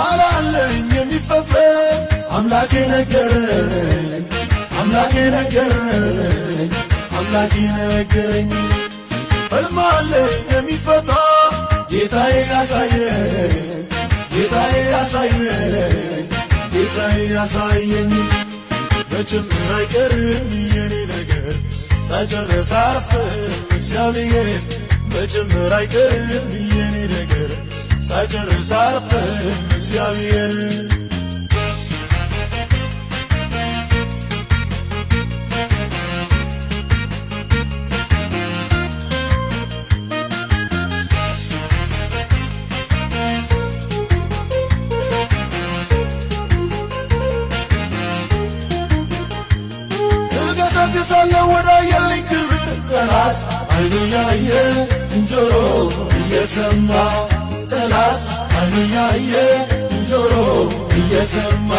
አላለኝ የሚፈጸም አምላኬ ነገረኝ አምላኬ ነገረኝ አምላኬ ነገረኝ ሕልም አለኝ የሚፈታ ጌታዬ ያሳየኝ ጌታዬ ያሳየኝ ጌታዬ ያሳየኝ በጭምር አይቀርም የኔ ነገር ሳይጨርስ አያርፍም እግዚአብሔር በጭምር አይቀርም የኔ ነገር ሳይጨርስ አያርፍም እግዚአብሔር እገሰግሳለሁ ወዳየልኝ ክብር ጠላት አይኑ ያየ ጆሮ እየሰማ ጠላት አይኑ ያየ ጆሮ እየሰማ